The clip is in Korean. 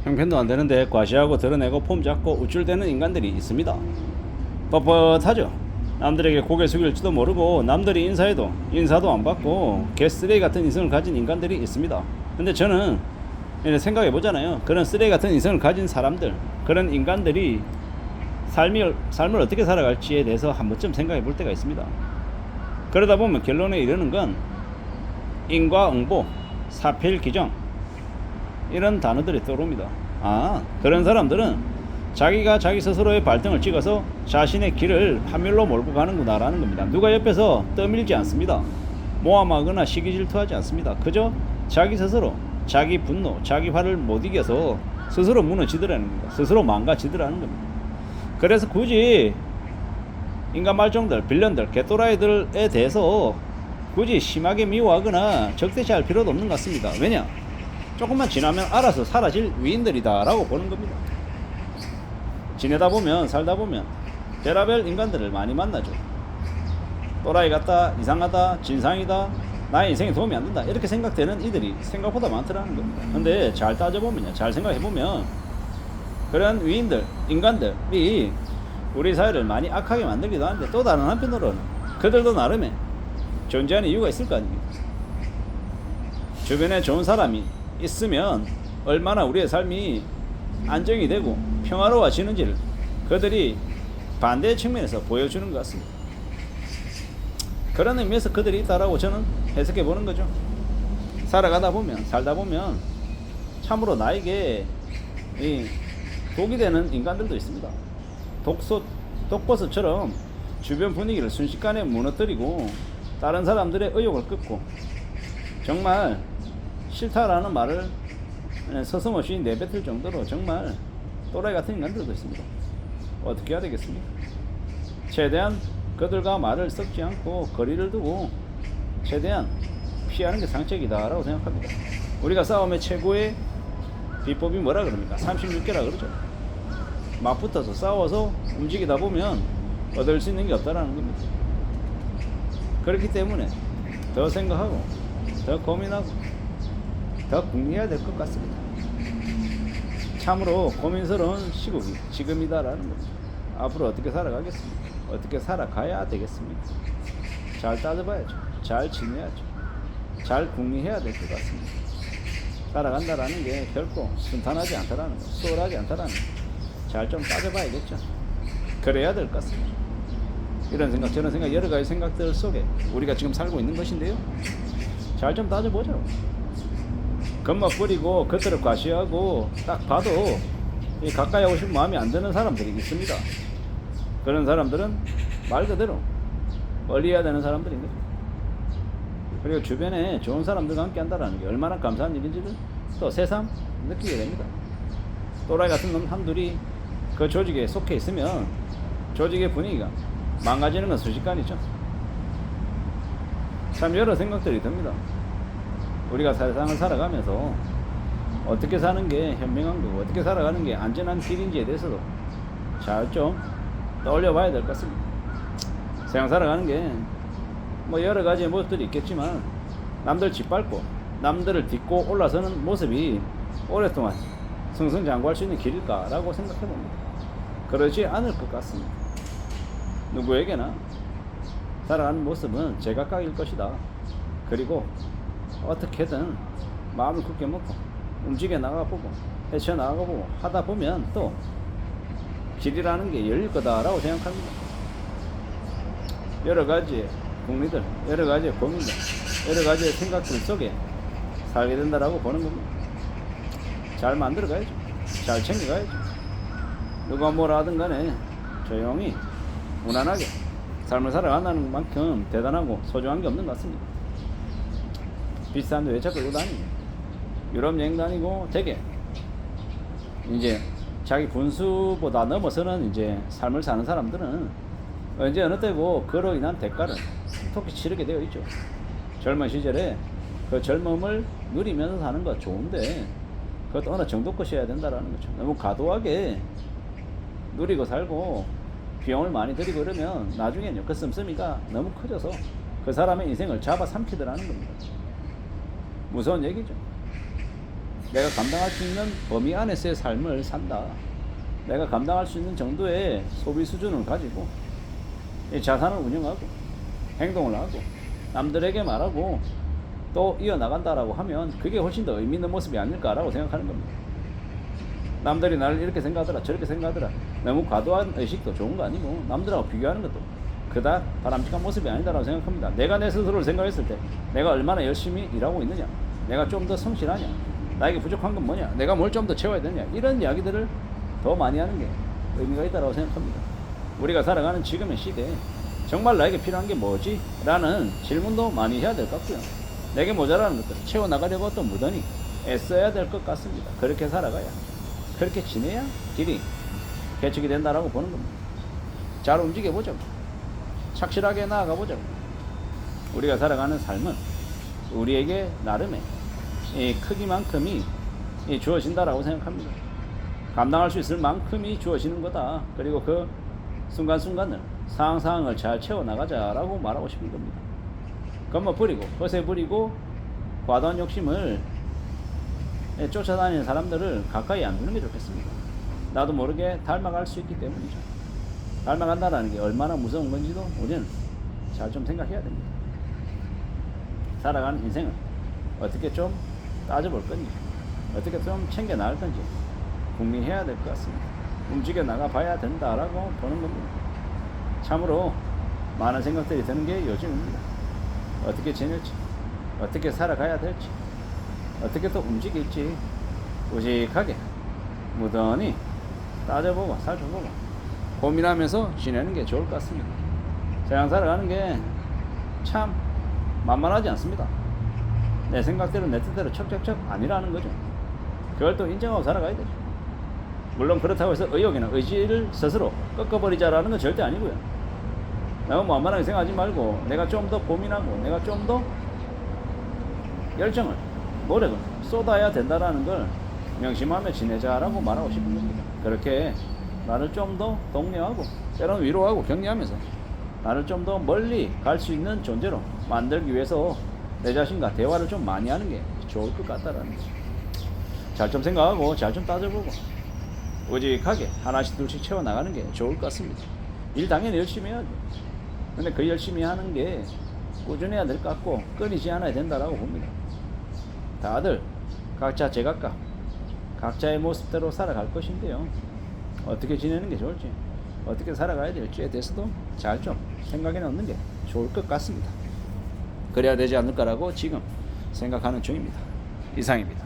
형편도 안 되는데 과시하고 드러내고 폼 잡고 우쭐대는 인간들이 있습니다. 뻣뻣하죠. 남들에게 고개 숙일지도 모르고 남들이 인사해도 인사도 안 받고 개쓰레기 같은 인성을 가진 인간들이 있습니다. 근데 저는 생각해 보잖아요. 그런 쓰레기 같은 인성을 가진 사람들, 그런 인간들이 삶을 어떻게 살아갈지에 대해서 한 번쯤 생각해 볼 때가 있습니다. 그러다 보면 결론에 이르는 건 인과응보, 사필기정 이런 단어들이 떠오릅니다. 그런 사람들은 자기가 자기 스스로의 발등을 찍어서 자신의 길을 하늘로 몰고 가는구나 라는 겁니다. 누가 옆에서 떠밀지 않습니다. 모함하거나 시기 질투하지 않습니다. 그저 자기 스스로 자기 분노, 자기 화를 못 이겨서 스스로 무너지더라는 겁니다. 스스로 망가지더라는 겁니다. 그래서 굳이 인간 말종들, 빌런들, 개또라이들에 대해서 굳이 심하게 미워하거나 적대시할 필요도 없는 것 같습니다. 왜냐? 조금만 지나면 알아서 사라질 위인들이다 라고 보는 겁니다. 지내다 보면 살다 보면 별의별 인간들을 많이 만나죠. 또라이 같다, 이상하다, 진상이다, 나의 인생에 도움이 안 된다 이렇게 생각되는 이들이 생각보다 많더라는 겁니다. 근데 잘 따져보면요, 잘 생각해보면 그런 위인들, 인간들이 우리 사회를 많이 악하게 만들기도 하는데 또 다른 한편으로는 그들도 나름의 존재하는 이유가 있을 거 아닙니까? 주변에 좋은 사람이 있으면 얼마나 우리의 삶이 안정이 되고 평화로워지는지를 그들이 반대의 측면에서 보여주는 것 같습니다. 그런 의미에서 그들이 있다라고 저는 해석해 보는 거죠. 살아가다 보면, 살다 보면 참으로 나에게 독이 되는 인간들도 있습니다. 독버섯처럼 주변 분위기를 순식간에 무너뜨리고 다른 사람들의 의욕을 끄고 정말 싫다라는 말을 서슴없이 내뱉을 정도로 정말 또라이 같은 인간들도 있습니다. 어떻게 해야 되겠습니까? 최대한 그들과 말을 섞지 않고 거리를 두고 최대한 피하는 게 상책이다 라고 생각합니다. 우리가 싸움의 최고의 비법이 뭐라 그럽니까? 36개라 그러죠. 맞붙어서 싸워서 움직이다 보면 얻을 수 있는 게 없다라는 겁니다. 그렇기 때문에 더 생각하고 더 고민하고 더 궁리해야 될 것 같습니다. 참으로 고민스러운 시국이 지금이다라는 겁니다. 앞으로 어떻게 살아가겠습니까? 어떻게 살아가야 되겠습니까? 잘 따져봐야죠. 잘 지내야죠. 잘 궁리해야 될 것 같습니다. 살아간다라는 게 결코 순탄하지 않다라는 거, 수월하지 않다라는 거. 잘 좀 따져봐야겠죠. 그래야 될 것 같습니다. 이런 생각, 저런 생각, 여러 가지 생각들 속에 우리가 지금 살고 있는 것인데요. 잘 좀 따져보자고. 겉멋 부리고 겉으로 과시하고 딱 봐도 가까이 하고 싶은 마음이 안 드는 사람들이 있습니다. 그런 사람들은 말 그대로 멀리 해야 되는 사람들인 거죠. 그리고 주변에 좋은 사람들과 함께 한다는 게 얼마나 감사한 일인지를 또 새삼 느끼게 됩니다. 또라이 같은 놈 한둘이 그 조직에 속해 있으면 조직의 분위기가 망가지는 건 순식간이죠. 참 여러 생각들이 듭니다. 우리가 세상을 살아가면서 어떻게 사는 게 현명한 거고 어떻게 살아가는 게 안전한 길인지에 대해서도 잘 좀 떠올려 봐야 될 것 같습니다. 세상 살아가는 게 뭐 여러 가지의 모습들이 있겠지만 남들 짓밟고 남들을 딛고 올라서는 모습이 오랫동안 승승장구할 수 있는 길일까라고 생각해 봅니다. 그러지 않을 것 같습니다. 누구에게나 살아가는 모습은 제각각일 것이다. 그리고 어떻게든 마음을 굳게 먹고 움직여 나가보고 헤쳐나가보고 하다 보면 또 길이라는 게 열릴 거다라고 생각합니다. 여러 가지의 국리들, 여러 가지의 고민들, 여러 가지의 생각들 속에 살게 된다라고 보는 겁니다. 잘 만들어 가야죠. 잘 챙겨 가야죠. 누가 뭐라 하든 간에 조용히 무난하게 삶을 살아간다는 만큼 대단하고 소중한 게 없는 것 같습니다. 비싼데 왜 자꾸 이거 다니냐? 유럽 여행 다니고 되게 이제 자기 분수보다 넘어서는 이제 삶을 사는 사람들은 언제 어느 때고 그로 인한 대가를 톡톡히 치르게 되어 있죠. 젊은 시절에 그 젊음을 누리면서 사는 거 좋은데 그것도 어느 정도 것이어야 된다라는 거죠. 너무 과도하게 누리고 살고 비용을 많이 들이고 그러면 나중에는 그 씀씀이가 너무 커져서 그 사람의 인생을 잡아삼키더라는 겁니다. 무서운 얘기죠. 내가 감당할 수 있는 범위 안에서의 삶을 산다. 내가 감당할 수 있는 정도의 소비 수준을 가지고 이 자산을 운영하고 행동을 하고 남들에게 말하고 또 이어나간다라고 하면 그게 훨씬 더 의미 있는 모습이 아닐까라고 생각하는 겁니다. 남들이 나를 이렇게 생각하더라 저렇게 생각하더라 너무 과도한 의식도 좋은 거 아니고 남들하고 비교하는 것도 그닥 바람직한 모습이 아니다라고 생각합니다. 내가 내 스스로를 생각했을 때 내가 얼마나 열심히 일하고 있느냐, 내가 좀 더 성실하냐, 나에게 부족한 건 뭐냐, 내가 뭘 좀 더 채워야 되냐, 이런 이야기들을 더 많이 하는 게 의미가 있다고 생각합니다. 우리가 살아가는 지금의 시대에 정말 나에게 필요한 게 뭐지? 라는 질문도 많이 해야 될 것 같고요. 내게 모자라는 것들을 채워나가려고 어떤 무던히 애써야 될 것 같습니다. 그렇게 살아가야, 그렇게 지내야 길이 개척이 된다라고 보는 겁니다. 잘 움직여보자고. 착실하게 나아가보자고. 우리가 살아가는 삶은 우리에게 나름의 이 크기만큼이 주어진다라고 생각합니다. 감당할 수 있을 만큼이 주어지는 거다. 그리고 그 순간순간을 상황상황을 잘 채워나가자라고 말하고 싶은 겁니다. 겁만 부리고 허세 부리고 과도한 욕심을 쫓아다니는 사람들을 가까이 안 두는 게 좋겠습니다. 나도 모르게 닮아갈 수 있기 때문이죠. 닮아간다라는 게 얼마나 무서운 건지도 우리는 잘 좀 생각해야 됩니다. 살아가는 인생을 어떻게 좀 따져볼 건지, 어떻게 좀 챙겨 나갈 건지 궁리해야 될 것 같습니다. 움직여 나가 봐야 된다라고 보는 겁니다. 참으로 많은 생각들이 드는 게 요즘입니다. 어떻게 지낼지, 어떻게 살아가야 될지, 어떻게 또 움직일지 우직하게 무던히 따져보고 살펴보고 고민하면서 지내는 게 좋을 것 같습니다. 세상 살아가는 게 참 만만하지 않습니다. 내 생각대로 내 뜻대로 척척척 아니라는 거죠. 그걸 또 인정하고 살아가야 되죠. 물론 그렇다고 해서 의욕이나 의지를 스스로 꺾어버리자라는 건 절대 아니고요. 너무 만만하게 생각하지 말고 내가 좀 더 고민하고 내가 좀 더 열정을 노력을 쏟아야 된다라는 걸 명심하며 지내자라고 말하고 싶은 겁니다. 그렇게 나를 좀 더 독려하고 때로는 위로하고 격려하면서 나를 좀 더 멀리 갈 수 있는 존재로 만들기 위해서 내 자신과 대화를 좀 많이 하는 게 좋을 것 같다라는 거죠. 잘 좀 생각하고 잘 좀 따져보고 우직하게 하나씩 둘씩 채워나가는 게 좋을 것 같습니다. 일 당연히 열심히 해야죠. 근데 그 열심히 하는 게 꾸준해야 될 것 같고 끊이지 않아야 된다라고 봅니다. 다들 각자 제각각 각자의 모습대로 살아갈 것인데요. 어떻게 지내는 게 좋을지, 어떻게 살아가야 될지에 대해서도 잘 좀 생각해 놓는 게 좋을 것 같습니다. 그래야 되지 않을까라고 지금 생각하는 중입니다. 이상입니다.